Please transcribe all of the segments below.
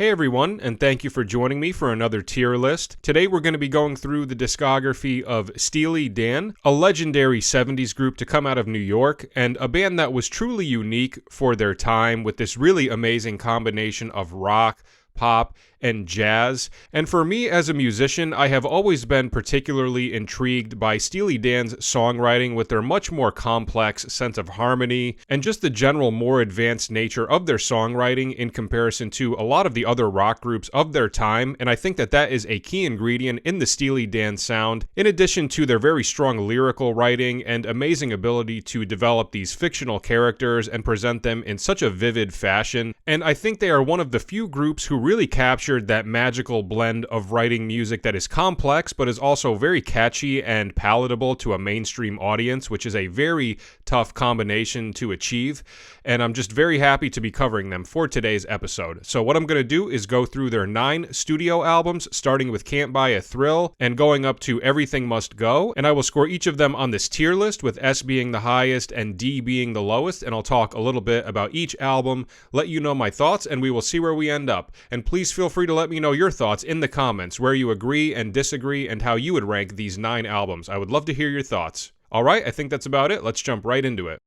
Hey everyone, and thank you for joining me for another tier list. Today we're going to be going through the discography of Steely Dan, a legendary 70s group to come out of New York, and a band that was truly unique for their time with this really amazing combination of rock, pop, and jazz. And for me as a musician, I have always been particularly intrigued by Steely Dan's songwriting with their much more complex sense of harmony and just the general more advanced nature of their songwriting in comparison to a lot of the other rock groups of their time. And I think that that is a key ingredient in the Steely Dan sound, in addition to their very strong lyrical writing and amazing ability to develop these fictional characters and present them in such a vivid fashion. And I think they are one of the few groups who really captured that magical blend of writing music that is complex but is also very catchy and palatable to a mainstream audience, which is a very tough combination to achieve. And I'm just very happy to be covering them for today's episode. So what I'm going to do is go through their 9 studio albums, starting with Can't Buy a Thrill and going up to Everything Must Go, and I will score each of them on this tier list, with S being the highest and D being the lowest, and I'll talk a little bit about each album, let you know my thoughts, and we will see where we end up. And please feel free to let me know your thoughts in the comments, where you agree and disagree and how you would rank these 9 albums. I would love to hear your thoughts. Alright, I think that's about it. Let's jump right into it.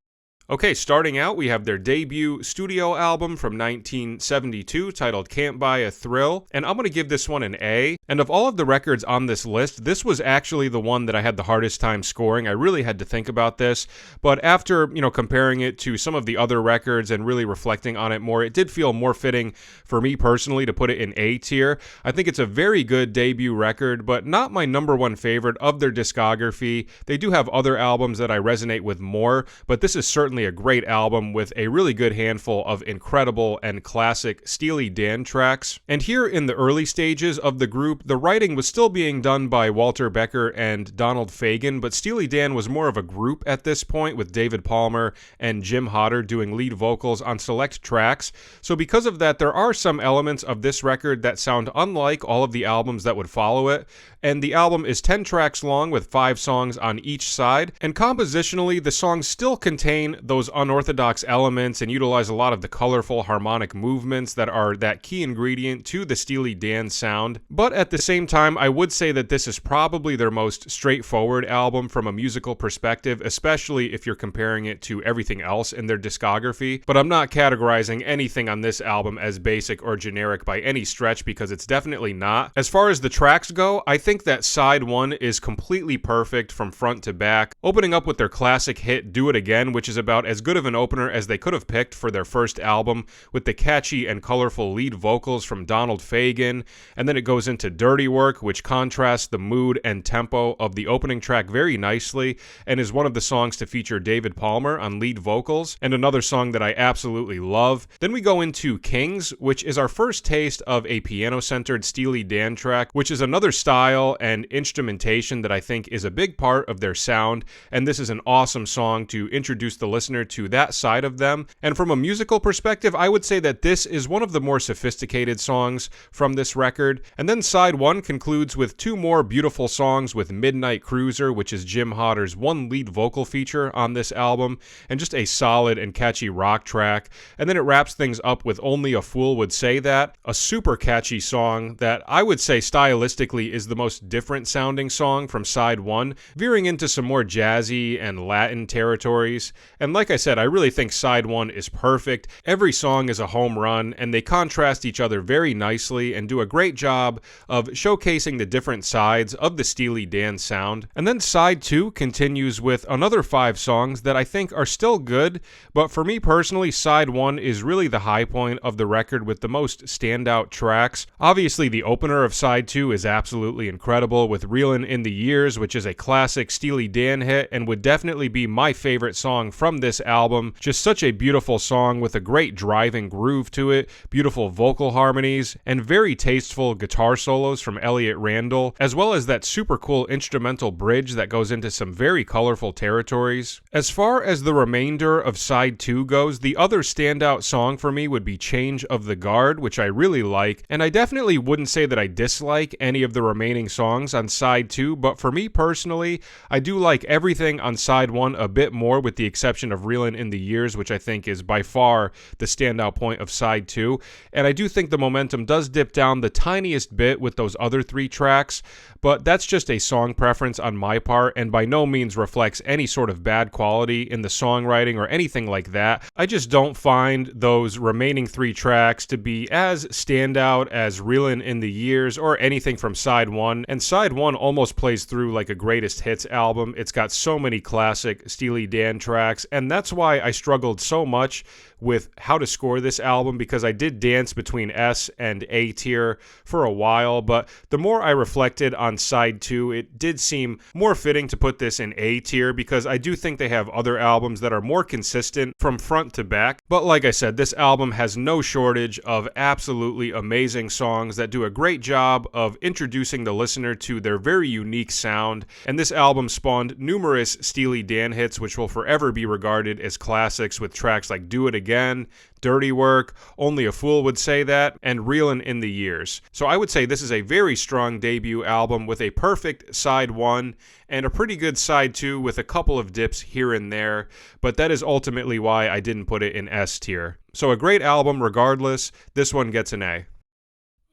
Okay, starting out, we have their debut studio album from 1972 titled Can't Buy a Thrill, and I'm going to give this one an A. And of all of the records on this list, this was actually the one that I had the hardest time scoring. I really had to think about this, but after, comparing it to some of the other records and really reflecting on it more, it did feel more fitting for me personally to put it in A tier. I think it's a very good debut record, but not my number one favorite of their discography. They do have other albums that I resonate with more, but this is certainly a great album with a really good handful of incredible and classic Steely Dan tracks. And here in the early stages of the group, the writing was still being done by Walter Becker and Donald Fagen, but Steely Dan was more of a group at this point, with David Palmer and Jim Hodder doing lead vocals on select tracks. So because of that, there are some elements of this record that sound unlike all of the albums that would follow it. And the album is 10 tracks long with 5 songs on each side. And compositionally, the songs still contain those unorthodox elements and utilize a lot of the colorful harmonic movements that are that key ingredient to the Steely Dan sound. But at the same time, I would say that this is probably their most straightforward album from a musical perspective, especially if you're comparing it to everything else in their discography. But I'm not categorizing anything on this album as basic or generic by any stretch, because it's definitely not. As far as the tracks go, I think that side 1 is completely perfect from front to back, opening up with their classic hit Do It Again, which is about as good of an opener as they could have picked for their first album, with the catchy and colorful lead vocals from Donald Fagen. And then it goes into Dirty Work, which contrasts the mood and tempo of the opening track very nicely, and is one of the songs to feature David Palmer on lead vocals, and another song that I absolutely love. Then we go into Kings, which is our first taste of a piano-centered Steely Dan track, which is another style and instrumentation that I think is a big part of their sound, and this is an awesome song to introduce the listener to that side of them. And from a musical perspective, I would say that this is one of the more sophisticated songs from this record. And then side 1 concludes with 2 more beautiful songs, with Midnight Cruiser, which is Jim Hodder's one lead vocal feature on this album, and just a solid and catchy rock track. And then it wraps things up with Only a Fool Would Say That, a super catchy song that I would say stylistically is the most different sounding song from side 1, veering into some more jazzy and Latin territories. And like I said, I really think side 1 is perfect. Every song is a home run, and they contrast each other very nicely and do a great job of showcasing the different sides of the Steely Dan sound. And then side 2 continues with another 5 songs that I think are still good, but for me personally, side 1 is really the high point of the record with the most standout tracks. Obviously, the opener of side 2 is absolutely incredible, with Reelin' in the Years, which is a classic Steely Dan hit and would definitely be my favorite song from this album. Just such a beautiful song with a great driving groove to it, beautiful vocal harmonies, and very tasteful guitar solos from Elliot Randall, as well as that super cool instrumental bridge that goes into some very colorful territories. As far as the remainder of side 2 goes, the other standout song for me would be Change of the Guard, which I really like, and I definitely wouldn't say that I dislike any of the remaining songs on side 2, but for me personally, I do like everything on side 1 a bit more, with the exception exception of Reelin' in the Years, which I think is by far the standout point of side 2. And I do think the momentum does dip down the tiniest bit with those other 3 tracks, but that's just a song preference on my part and by no means reflects any sort of bad quality in the songwriting or anything like that. I just don't find those remaining 3 tracks to be as standout as Reelin' in the Years or anything from side 1, and side 1 almost plays through like a greatest hits album. It's got so many classic Steely Dan tracks, and that's why I struggled so much with how to score this album, because I did dance between S and A tier for a while, but the more I reflected on side 2, it did seem more fitting to put this in A tier, because I do think they have other albums that are more consistent from front to back. But like I said, this album has no shortage of absolutely amazing songs that do a great job of introducing the listener to their very unique sound, and this album spawned numerous Steely Dan hits which will forever be regarded as classics, with tracks like Do It Again, Dirty Work, Only a Fool Would Say That, and Reelin' in the Years. So I would say this is a very strong debut album with a perfect side 1 and a pretty good side 2 with a couple of dips here and there, but that is ultimately why I didn't put it in S tier. So a great album regardless. This one gets an A.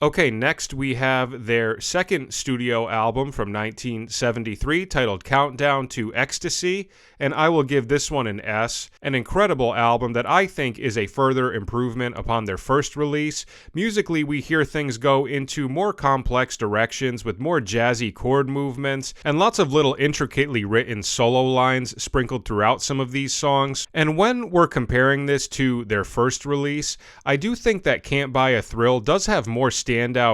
Okay, next we have their second studio album from 1973 titled Countdown to Ecstasy, and I will give this one an S. An incredible album that I think is a further improvement upon their first release. Musically, we hear things go into more complex directions with more jazzy chord movements and lots of little intricately written solo lines sprinkled throughout some of these songs. And when we're comparing this to their first release, I do think that Can't Buy a Thrill does have more standout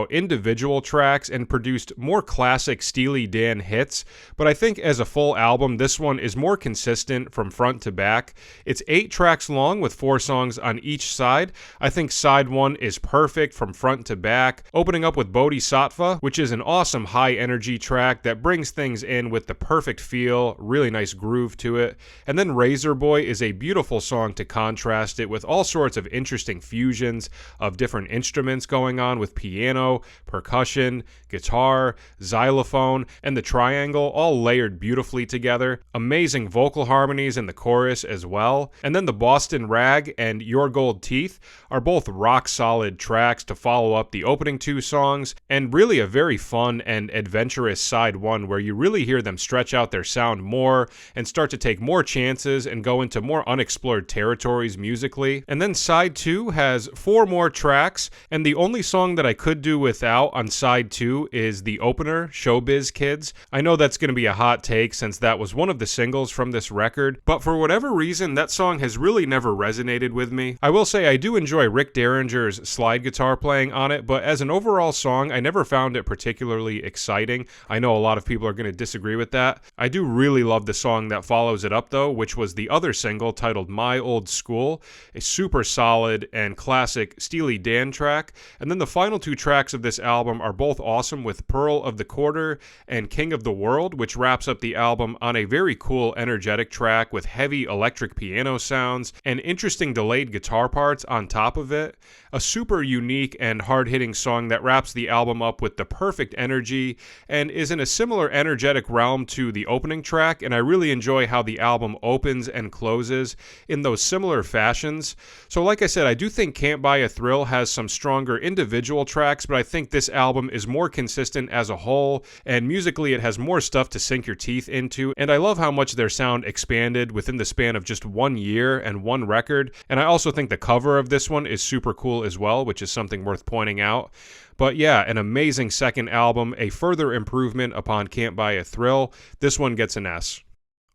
individual tracks and produced more classic Steely Dan hits, but I think as a full album, this one is more consistent from front to back. It's 8 tracks long with 4 songs on each side. I think side 1 is perfect from front to back, opening up with Bodhisattva, which is an awesome high energy track that brings things in with the perfect feel, really nice groove to it. And then Razor Boy is a beautiful song to contrast it with all sorts of interesting fusions of different instruments going on with piano, percussion, guitar, xylophone, and the triangle all layered beautifully together. Amazing vocal harmonies in the chorus as well. And then the Boston Rag and Your Gold Teeth are both rock solid tracks to follow up the opening 2 songs, and really a very fun and adventurous side 1 where you really hear them stretch out their sound more and start to take more chances and go into more unexplored territories musically. And then side 2 has 4 more tracks, and the only song that I could do without on side 2 is the opener, Showbiz Kids. I know that's going to be a hot take since that was one of the singles from this record, but for whatever reason, that song has really never resonated with me. I will say I do enjoy Rick Derringer's slide guitar playing on it, but as an overall song, I never found it particularly exciting. I know a lot of people are going to disagree with that. I do really love the song that follows it up though, which was the other single titled My Old School, a super solid and classic Steely Dan track. And then the final 2 tracks of this album are both awesome, with Pearl of the Quarter and King of the World, which wraps up the album on a very cool energetic track with heavy electric piano sounds and interesting delayed guitar parts on top of it. A super unique and hard-hitting song that wraps the album up with the perfect energy and is in a similar energetic realm to the opening track, and I really enjoy how the album opens and closes in those similar fashions. So like I said, I do think Can't Buy a Thrill has some stronger individual tracks, but I think this album is more consistent as a whole, and musically it has more stuff to sink your teeth into, and I love how much their sound expanded within the span of just 1 year and 1 record. And I also think the cover of this one is super cool as well, which is something worth pointing out. But yeah, an amazing second album, a further improvement upon Can't Buy a Thrill. This one gets an S.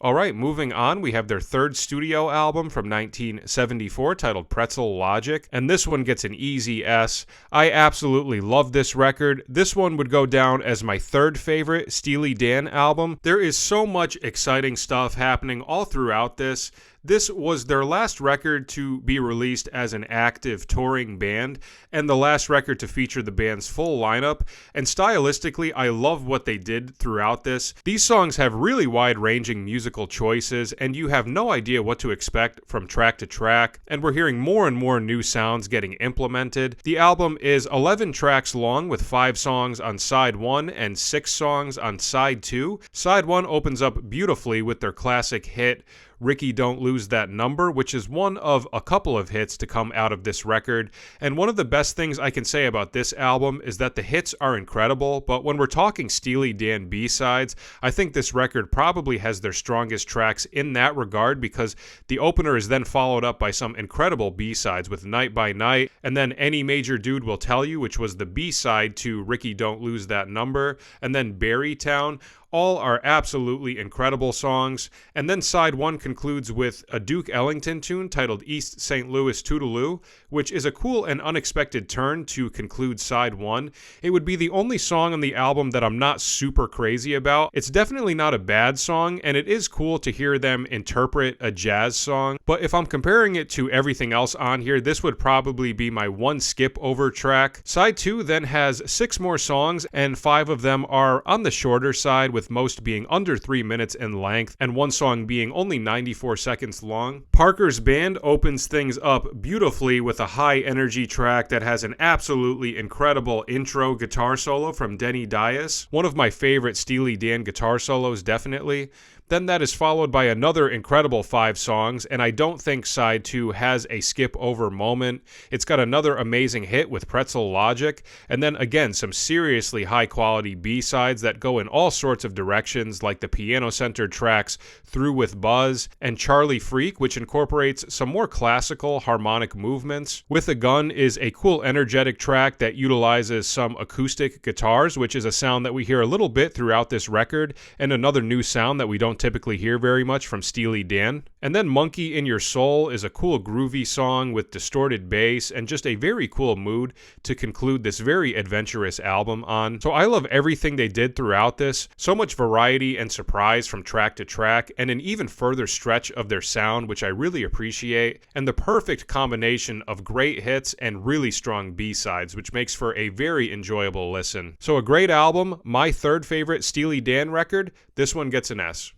Alright, moving on, we have their third studio album from 1974 titled Pretzel Logic, and this one gets an easy S. I absolutely love this record. This one would go down as my third favorite Steely Dan album. There is so much exciting stuff happening all throughout this. This was their last record to be released as an active touring band, and the last record to feature the band's full lineup, and stylistically, I love what they did throughout this. These songs have really wide-ranging musical choices, and you have no idea what to expect from track to track, and we're hearing more and more new sounds getting implemented. The album is 11 tracks long with 5 songs on side 1 and 6 songs on side 2. Side 1 opens up beautifully with their classic hit, Ricky Don't Lose That Number, which is one of a couple of hits to come out of this record. And one of the best things I can say about this album is that the hits are incredible, but when we're talking Steely Dan B-sides, I think this record probably has their strongest tracks in that regard, because the opener is then followed up by some incredible B-sides with Night by Night, and then Any Major Dude Will Tell You, which was the B-side to Ricky Don't Lose That Number, and then Berrytown. All are absolutely incredible songs. And then side one concludes with a Duke Ellington tune titled East St. Louis Toodaloo, which is a cool and unexpected turn to conclude side one. It would be the only song on the album that I'm not super crazy about. It's definitely not a bad song, and it is cool to hear them interpret a jazz song. But if I'm comparing it to everything else on here, this would probably be my one skip over track. Side two then has 6 more songs, and 5 of them are on the shorter side, with most being under 3 minutes in length, and one song being only 94 seconds long. Parker's Band opens things up beautifully with a high energy track that has an absolutely incredible intro guitar solo from Denny Dias, one of my favorite Steely Dan guitar solos, definitely. Then that is followed by another incredible 5 songs, and I don't think side 2 has a skip over moment. It's got another amazing hit with Pretzel Logic, and then again some seriously high quality B-sides that go in all sorts of directions, like the piano-centered tracks Through with Buzz and Charlie Freak, which incorporates some more classical harmonic movements. With a Gun is a cool energetic track that utilizes some acoustic guitars, which is a sound that we hear a little bit throughout this record, and another new sound that we don't typically hear very much from Steely Dan. And then Monkey in Your Soul is a cool groovy song with distorted bass and just a very cool mood to conclude this very adventurous album on. So I love everything they did throughout this. So much variety and surprise from track to track, and an even further stretch of their sound, which I really appreciate, and the perfect combination of great hits and really strong B-sides, which makes for a very enjoyable listen. So a great album, my third favorite Steely Dan record. This one gets an S.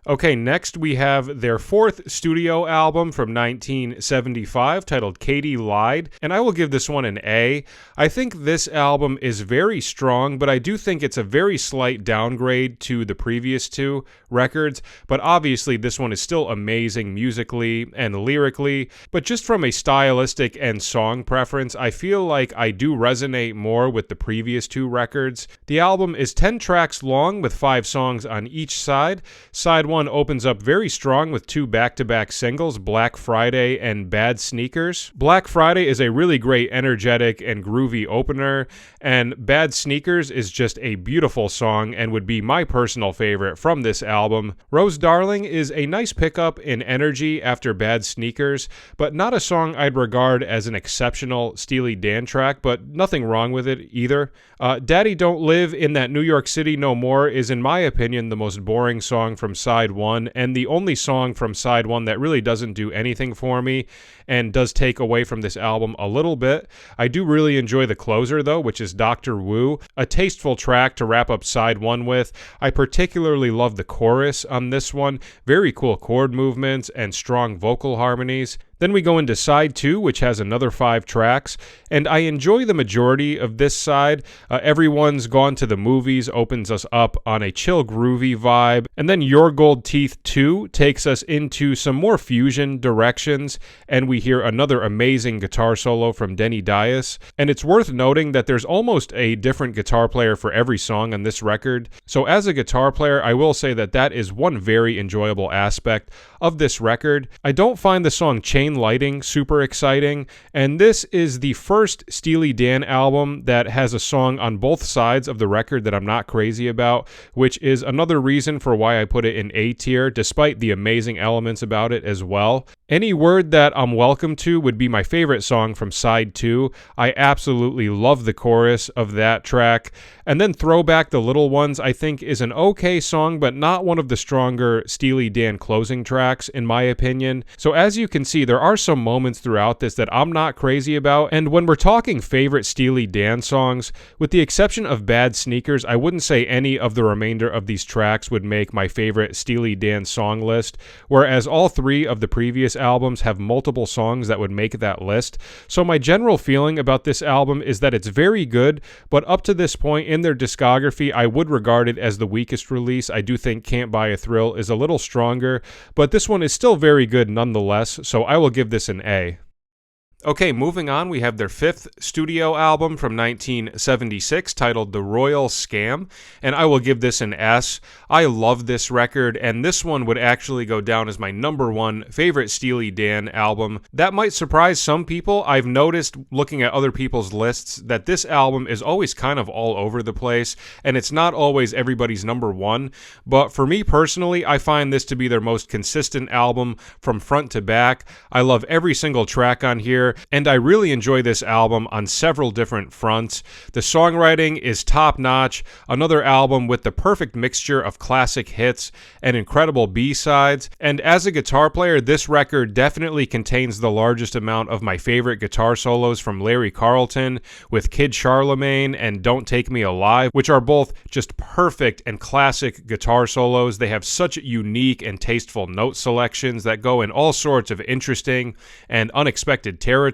Okay, next we have their 4th studio album from 1975 titled Katie Lied, and I will give this one an A. I think this album is very strong, but I do think it's a very slight downgrade to the previous 2 records, but obviously this one is still amazing musically and lyrically, but just from a stylistic and song preference, I feel like I do resonate more with the previous 2 records. The album is 10 tracks long with 5 songs on each side. Side 1 opens up very strong with 2 back-to-back singles, Black Friday and Bad Sneakers. Black Friday is a really great, energetic, and groovy opener, and Bad Sneakers is just a beautiful song and would be my personal favorite from this album. Rose Darling is a nice pickup in energy after Bad Sneakers, but not a song I'd regard as an exceptional Steely Dan track, but nothing wrong with it either. Daddy Don't Live in That New York City No More is, in my opinion, the most boring song from side 1, and the only song from side 1 that really doesn't do anything for me and does take away from this album a little bit. I do really enjoy the closer, though, which is Dr. Wu, a tasteful track to wrap up side 1 with. I particularly love the chorus on this one. Very cool chord movements and strong vocal harmonies. Then we go into side 2, which has another 5 tracks, and I enjoy the majority of this side. Everyone's Gone to the Movies opens us up on a chill, groovy vibe, and then Your Gold Teeth 2 takes us into some more fusion directions, and we hear another amazing guitar solo from Denny Dias. And it's worth noting that there's almost a different guitar player for every song on this record. So as a guitar player, I will say that that is one very enjoyable aspect of this record. I don't find the song Chain Lighting super exciting, and this is the first Steely Dan album that has a song on both sides of the record that I'm not crazy about, which is another reason for why I put it in A tier, despite the amazing elements about it as well. Any Word That I'm Welcome To would be my favorite song from side 2. I absolutely love the chorus of that track. And then Throwback the Little Ones, I think, is an okay song, but not one of the stronger Steely Dan closing tracks, in my opinion. So as you can see, there there are some moments throughout this that I'm not crazy about, and when we're talking favorite Steely Dan songs, with the exception of Bad Sneakers, I wouldn't say any of the remainder of these tracks would make my favorite Steely Dan song list, whereas all three of the previous albums have multiple songs that would make that list. So my general feeling about this album is that it's very good, but up to this point in their discography, I would regard it as the weakest release. I do think Can't Buy a Thrill is a little stronger, but this one is still very good nonetheless, so I will give this an A. Okay, moving on, we have their fifth studio album from 1976 titled The Royal Scam, and I will give this an S. I love this record, and this one would actually go down as my number one favorite Steely Dan album. That might surprise some people. I've noticed, looking at other people's lists, that this album is always kind of all over the place, and it's not always everybody's number one, but for me personally, I find this to be their most consistent album from front to back. I love every single track on here, and I really enjoy this album on several different fronts. The songwriting is top-notch, another album with the perfect mixture of classic hits and incredible B-sides, and as a guitar player, this record definitely contains the largest amount of my favorite guitar solos from Larry Carlton, with Kid Charlemagne and Don't Take Me Alive, which are both just perfect and classic guitar solos. They have such unique and tasteful note selections that go in all sorts of interesting and unexpected territories,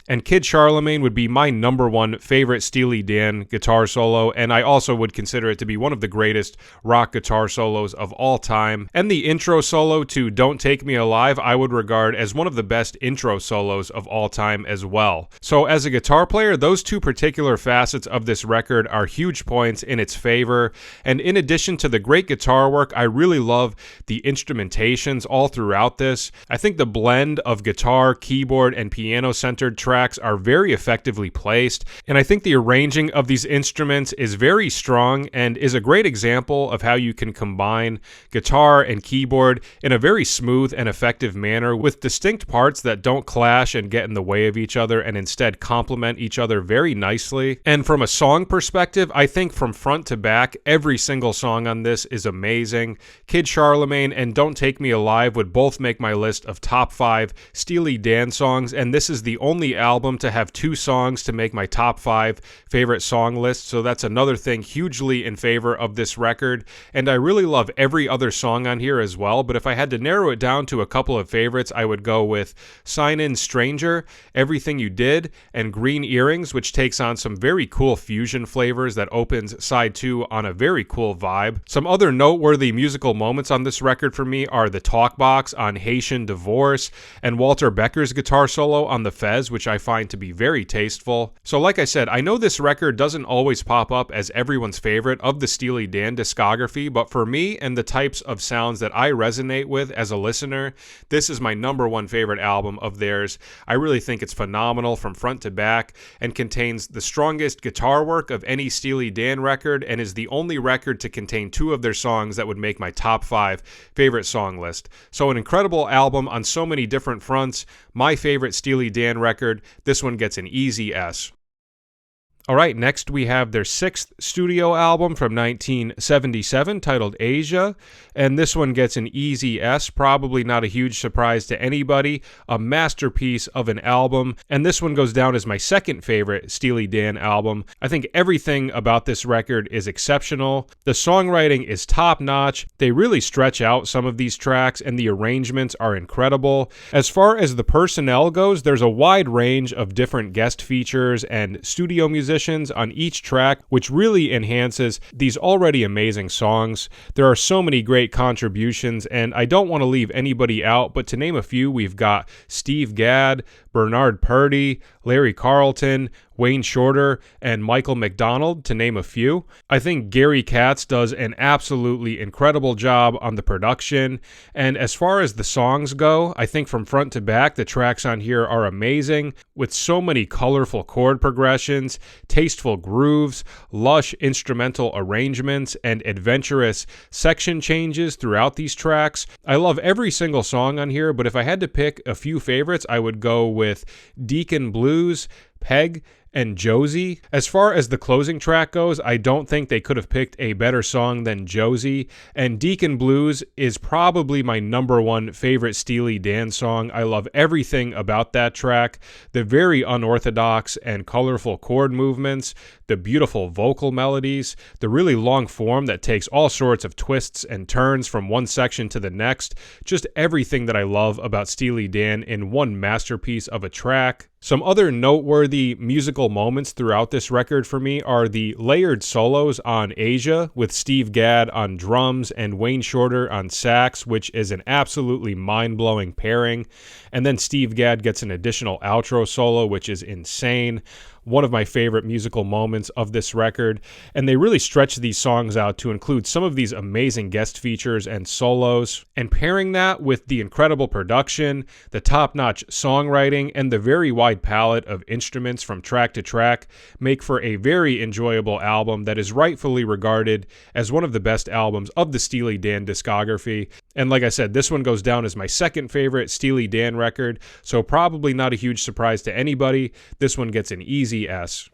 and Kid Charlemagne would be my number one favorite Steely Dan guitar solo, and I also would consider it to be one of the greatest rock guitar solos of all time. And the intro solo to Don't Take Me Alive I would regard as one of the best intro solos of all time as well. So as a guitar player, those two particular facets of this record are huge points in its favor, and in addition to the great guitar work, I really love the instrumentations all throughout this. I think the blend of guitar, keyboard, and piano-centered tracks are very effectively placed, and I think the arranging of these instruments is very strong and is a great example of how you can combine guitar and keyboard in a very smooth and effective manner with distinct parts that don't clash and get in the way of each other and instead complement each other very nicely. And from a song perspective, I think from front to back, every single song on this is amazing. Kid Charlemagne and Don't Take Me Alive would both make my list of top 5 Steely Dan songs, and this is the only album to have 2 songs to make my top 5 favorite song list, so that's another thing hugely in favor of this record. And I really love every other song on here as well, but if I had to narrow it down to a couple of favorites, I would go with Sign In Stranger, Everything You Did, and Green Earrings, which takes on some very cool fusion flavors that opens side 2 on a very cool vibe. Some other noteworthy musical moments on this record for me are the talk box on Haitian Divorce and Walter Becker's guitar solo on The Fez, which I find to be very tasteful. So like I said, I know this record doesn't always pop up as everyone's favorite of the Steely Dan discography, but for me and the types of sounds that I resonate with as a listener, this is my number one favorite album of theirs. I really think it's phenomenal from front to back and contains the strongest guitar work of any Steely Dan record and is the only record to contain 2 of their songs that would make my top 5 favorite song list. So an incredible album on so many different fronts. My favorite Steely Dan record, this one gets an easy S. Alright, next we have their 6th studio album from 1977 titled Asia, and this one gets an easy S, probably not a huge surprise to anybody, a masterpiece of an album, and this one goes down as my second favorite Steely Dan album. I think everything about this record is exceptional. The songwriting is top-notch, they really stretch out some of these tracks, and the arrangements are incredible. As far as the personnel goes, there's a wide range of different guest features and studio musicians on each track, which really enhances these already amazing songs. There are so many great contributions, and I don't want to leave anybody out, but to name a few, we've got Steve Gadd, Bernard Purdie, Larry Carlton, Wayne Shorter, and Michael McDonald, to name a few. I think Gary Katz does an absolutely incredible job on the production, and as far as the songs go, I think from front to back, the tracks on here are amazing, with so many colorful chord progressions, tasteful grooves, lush instrumental arrangements, and adventurous section changes throughout these tracks. I love every single song on here, but if I had to pick a few favorites, I would go with Deacon Blues, Peg, and Josie. As far as the closing track goes, I don't think they could have picked a better song than Josie, and Deacon Blues is probably my number one favorite Steely Dan song. I love everything about that track, the very unorthodox and colorful chord movements, the beautiful vocal melodies, the really long form that takes all sorts of twists and turns from one section to the next, just everything that I love about Steely Dan in one masterpiece of a track. Some other noteworthy musical moments throughout this record for me are the layered solos on Asia with Steve Gadd on drums and Wayne Shorter on sax, which is an absolutely mind-blowing pairing. And then Steve Gadd gets an additional outro solo, which is insane. One of my favorite musical moments of this record, and they really stretch these songs out to include some of these amazing guest features and solos, and pairing that with the incredible production, the top-notch songwriting, and the very wide palette of instruments from track to track make for a very enjoyable album that is rightfully regarded as one of the best albums of the Steely Dan discography. And like I said, this one goes down as my second favorite Steely Dan record, so probably not a huge surprise to anybody. This one gets an easy S.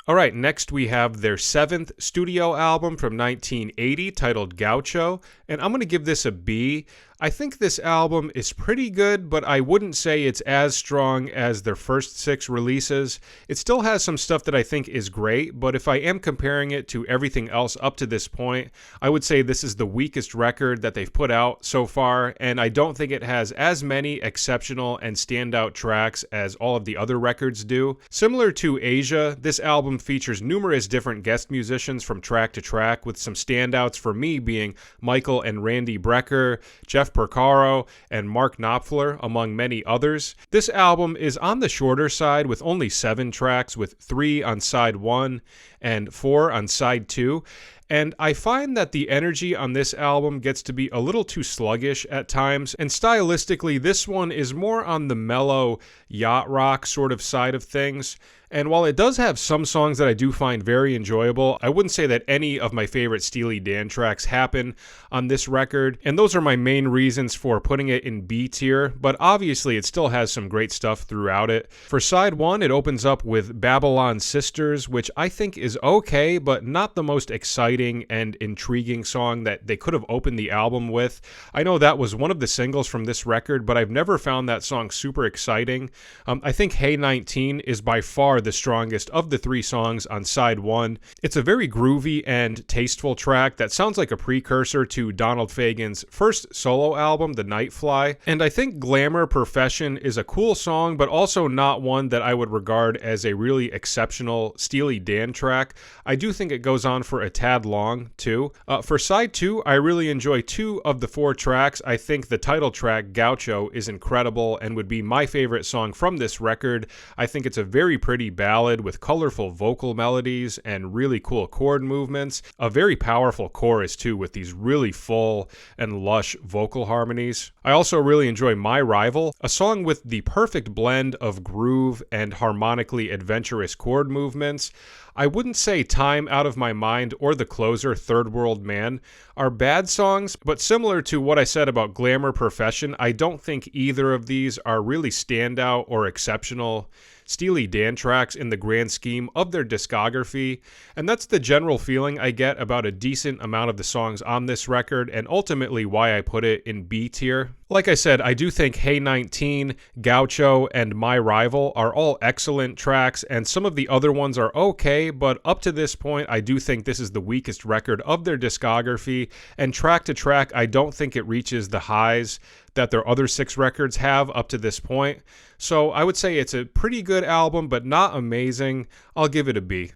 Alright, next we have their 7th studio album from 1980 titled Gaucho, and I'm going to give this a B. I think this album is pretty good, but I wouldn't say it's as strong as their first 6 releases. It still has some stuff that I think is great, but if I am comparing it to everything else up to this point, I would say this is the weakest record that they've put out so far, and I don't think it has as many exceptional and standout tracks as all of the other records do. Similar to Asia, this album features numerous different guest musicians from track to track, with some standouts for me being Michael and Randy Brecker, Jeff Porcaro, and Mark Knopfler, among many others. This album is on the shorter side with only 7 tracks, with 3 on side 1 and 4 on side 2. And I find that the energy on this album gets to be a little too sluggish at times, and stylistically this one is more on the mellow yacht rock sort of side of things. And while it does have some songs that I do find very enjoyable, I wouldn't say that any of my favorite Steely Dan tracks happen on this record, and those are my main reasons for putting it in B tier, but obviously it still has some great stuff throughout it. For side 1, it opens up with Babylon Sisters, which I think is okay, but not the most exciting and intriguing song that they could have opened the album with. I know that was one of the singles from this record, but I've never found that song super exciting. I think Hey 19 is by far the strongest of the 3 songs on side 1. It's a very groovy and tasteful track that sounds like a precursor to Donald Fagen's first solo album, The Nightfly, and I think Glamour Profession is a cool song, but also not one that I would regard as a really exceptional Steely Dan track. I do think it goes on for a tad long, too. For side 2, I really enjoy 2 of the 4 tracks. I think the title track, Gaucho, is incredible and would be my favorite song from this record. I think it's a very pretty ballad with colorful vocal melodies and really cool chord movements. A very powerful chorus too, with these really full and lush vocal harmonies. I also really enjoy My Rival, a song with the perfect blend of groove and harmonically adventurous chord movements. I wouldn't say Time Out of My Mind or the closer, Third World Man, are bad songs, but similar to what I said about Glamour Profession, I don't think either of these are really standout or exceptional Steely Dan tracks in the grand scheme of their discography, and that's the general feeling I get about a decent amount of the songs on this record, and ultimately why I put it in B tier. Like I said, I do think Hey 19, Gaucho, and My Rival are all excellent tracks, and some of the other ones are okay, but up to this point, I do think this is the weakest record of their discography, and track to track, I don't think it reaches the highs that their other 6 records have up to this point. So I would say it's a pretty good album, but not amazing. I'll give it a B.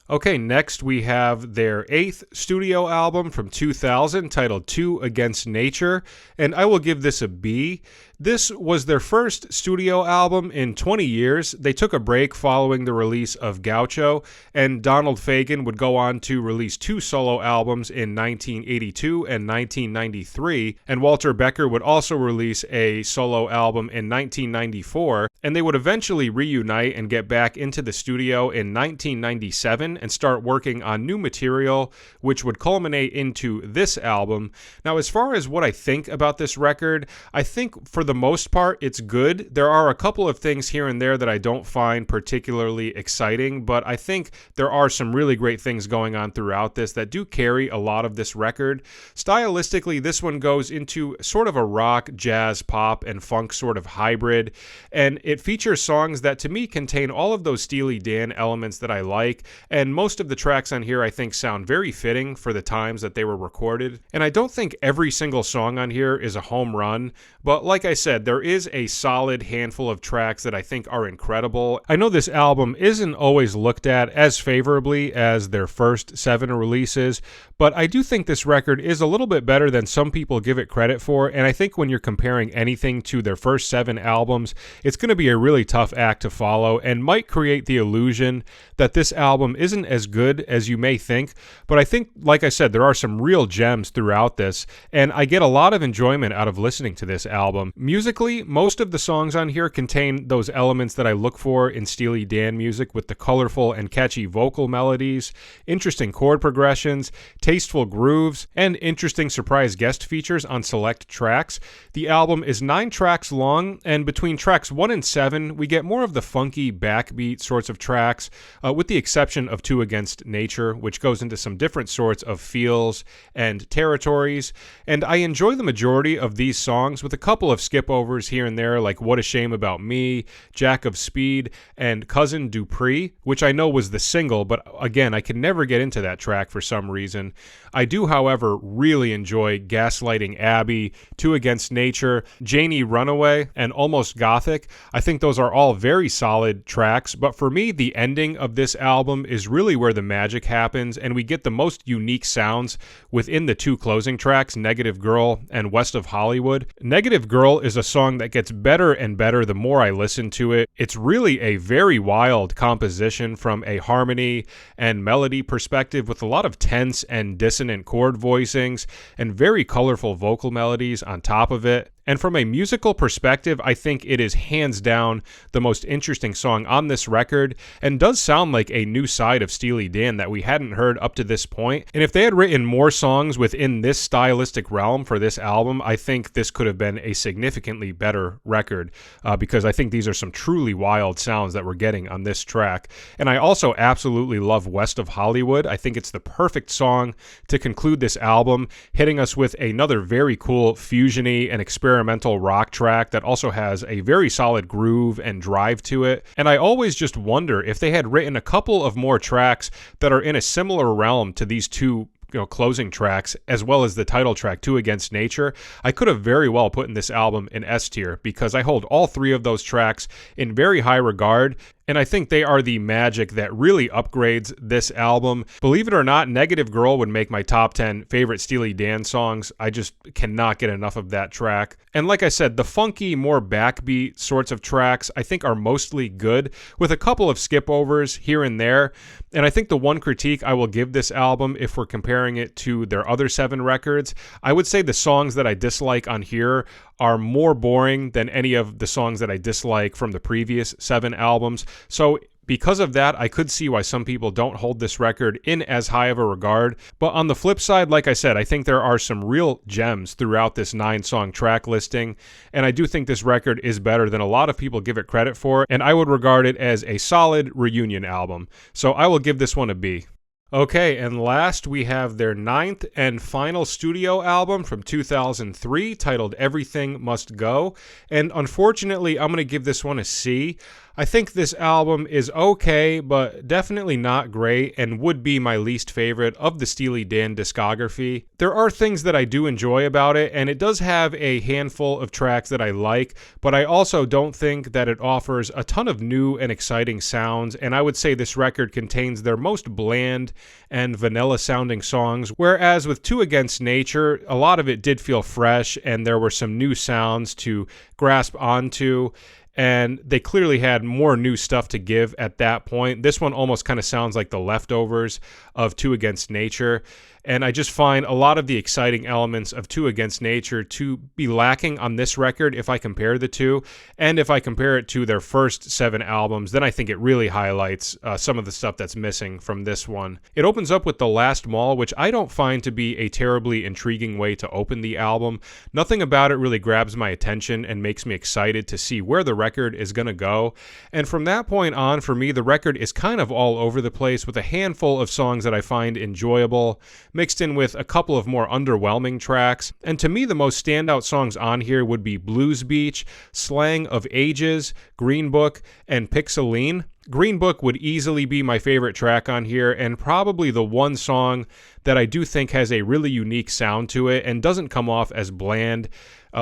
Okay, next we have their 8th studio album from 2000 titled Two Against Nature, and I will give this a B. This was their first studio album in 20 years. They took a break following the release of Gaucho, and Donald Fagen would go on to release 2 solo albums in 1982 and 1993, and Walter Becker would also release a solo album in 1994, and they would eventually reunite and get back into the studio in 1997 and start working on new material, which would culminate into this album. Now, as far as what I think about this record, I think for the most part it's good. There are a couple of things here and there that I don't find particularly exciting, but I think there are some really great things going on throughout this that do carry a lot of this record. Stylistically, this one goes into sort of a rock, jazz, pop, and funk sort of hybrid, and it features songs that to me contain all of those Steely Dan elements that I like, and most of the tracks on here I think sound very fitting for the times that they were recorded. And I don't think every single song on here is a home run, but like I said, there is a solid handful of tracks that I think are incredible. I know this album isn't always looked at as favorably as their first 7 releases, but I do think this record is a little bit better than some people give it credit for, and I think when you're comparing anything to their first 7 albums, it's going to be a really tough act to follow and might create the illusion that this album isn't as good as you may think. But I think, like I said, there are some real gems throughout this, and I get a lot of enjoyment out of listening to this album. Musically, most of the songs on here contain those elements that I look for in Steely Dan music, with the colorful and catchy vocal melodies, interesting chord progressions, tasteful grooves, and interesting surprise guest features on select tracks. The album is 9 tracks long, and between tracks 1 and 7, we get more of the funky backbeat sorts of tracks, with the exception of Two Against Nature, which goes into some different sorts of feels and territories. And I enjoy the majority of these songs, with a couple of skip-overs here and there, like What a Shame About Me, Jack of Speed, and Cousin Dupree, which I know was the single, but again, I could never get into that track for some reason. I do, however, really enjoy Gaslighting Abby, Two Against Nature, Janie Runaway, and Almost Gothic. I think those are all very solid tracks, but for me, the ending of this album is really where the magic happens, and we get the most unique sounds within the 2 closing tracks, Negative Girl and West of Hollywood. Negative Girl is a song that gets better and better the more I listen to it. It's really a very wild composition from a harmony and melody perspective, with a lot of tense and dissonant chord voicings and very colorful vocal melodies on top of it. And from a musical perspective, I think it is hands down the most interesting song on this record, and does sound like a new side of Steely Dan that we hadn't heard up to this point. And if they had written more songs within this stylistic realm for this album, I think this could have been a significantly better record, because I think these are some truly wild sounds that we're getting on this track. And I also absolutely love West of Hollywood. I think it's the perfect song to conclude this album, hitting us with another very cool fusion-y and experimental rock track that also has a very solid groove and drive to it. And I always just wonder if they had written a couple of more tracks that are in a similar realm to these 2 closing tracks, as well as the title track, Two Against Nature, I could have very well put in this album in S tier, because I hold all 3 of those tracks in very high regard, and I think they are the magic that really upgrades this album. Believe it or not, Negative Girl would make my top 10 favorite Steely Dan songs. I just cannot get enough of that track. And like I said, the funky, more backbeat sorts of tracks I think are mostly good, with a couple of skip-overs here and there. And I think the one critique I will give this album, if we're comparing it to their other 7 records, I would say the songs that I dislike on here are more boring than any of the songs that I dislike from the previous 7 albums. So because of that, I could see why some people don't hold this record in as high of a regard. But on the flip side, like I said, I think there are some real gems throughout this 9-song track listing, and I do think this record is better than a lot of people give it credit for, and I would regard it as a solid reunion album. So I will give this one a B. Okay, and last we have their 9th and final studio album from 2003, titled Everything Must Go, and unfortunately I'm going to give this one a C. I think this album is okay, but definitely not great, and would be my least favorite of the Steely Dan discography. There are things that I do enjoy about it, and it does have a handful of tracks that I like, but I also don't think that it offers a ton of new and exciting sounds, and I would say this record contains their most bland and vanilla-sounding songs, whereas with Two Against Nature, a lot of it did feel fresh, and there were some new sounds to grasp onto, and they clearly had more new stuff to give at that point. This one almost kind of sounds like the leftovers of Two Against Nature. and I just find a lot of the exciting elements of Two Against Nature to be lacking on this record if I compare the two. And if I compare it to their first 7 albums, then I think it really highlights some of the stuff that's missing from this one. It opens up with The Last Mall, which I don't find to be a terribly intriguing way to open the album. Nothing about it really grabs my attention and makes me excited to see where the record is going to go. And from that point on, for me, the record is kind of all over the place with a handful of songs that I find enjoyable, mixed in with a couple of more underwhelming tracks. And to me, the most standout songs on here would be Blues Beach, Slang of Ages, Green Book, and Pixeline. Green Book would easily be my favorite track on here, and probably the one song that I do think has a really unique sound to it and doesn't come off as bland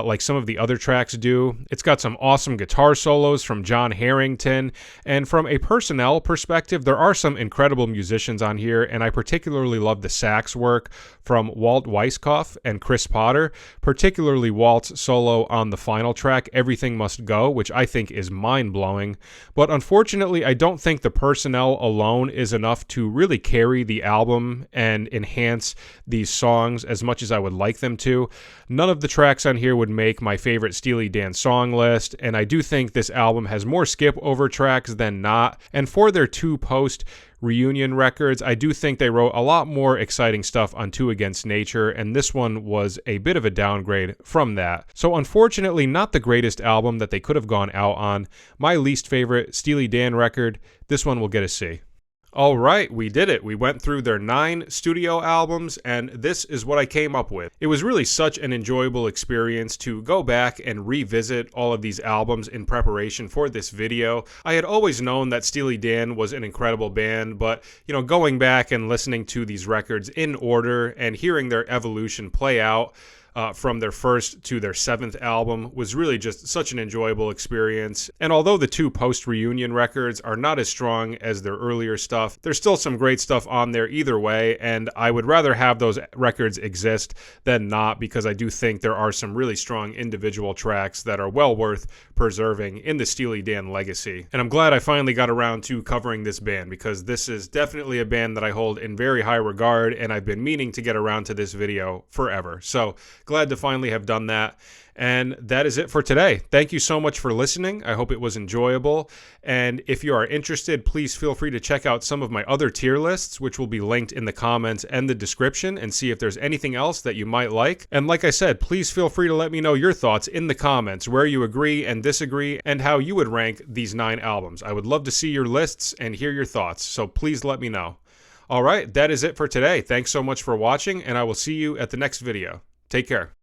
like some of the other tracks do. It's got some awesome guitar solos from John Harrington, and from a personnel perspective, there are some incredible musicians on here, and I particularly love the sax work from Walt Weiskopf and Chris Potter, particularly Walt's solo on the final track, Everything Must Go, which I think is mind-blowing. But unfortunately, I don't think the personnel alone is enough to really carry the album and enhance these songs as much as I would like them to. None of the tracks on here would make my favorite Steely Dan song list, and I do think this album has more skip-over tracks than not. And for their 2 post-reunion records, I do think they wrote a lot more exciting stuff on Two Against Nature, and this one was a bit of a downgrade from that. So unfortunately, not the greatest album that they could have gone out on. My least favorite Steely Dan record, this one will get a C. All right, we did it. We went through their 9 studio albums, and this is what I came up with. It was really such an enjoyable experience to go back and revisit all of these albums in preparation for this video. I had always known that Steely Dan was an incredible band, but, going back and listening to these records in order and hearing their evolution play out, from their first to their 7th album was really just such an enjoyable experience. And although the 2 post-reunion records are not as strong as their earlier stuff, there's still some great stuff on there either way, and I would rather have those records exist than not, because I do think there are some really strong individual tracks that are well worth preserving in the Steely Dan legacy. And I'm glad I finally got around to covering this band, because this is definitely a band that I hold in very high regard, and I've been meaning to get around to this video forever. So glad to finally have done that. And that is it for today. Thank you so much for listening. I hope it was enjoyable. And if you are interested, please feel free to check out some of my other tier lists, which will be linked in the comments and the description, and see if there's anything else that you might like. And like I said, please feel free to let me know your thoughts in the comments, where you agree and disagree, and how you would rank these 9 albums. I would love to see your lists and hear your thoughts, so please let me know. All right, that is it for today. Thanks so much for watching, and I will see you at the next video. Take care.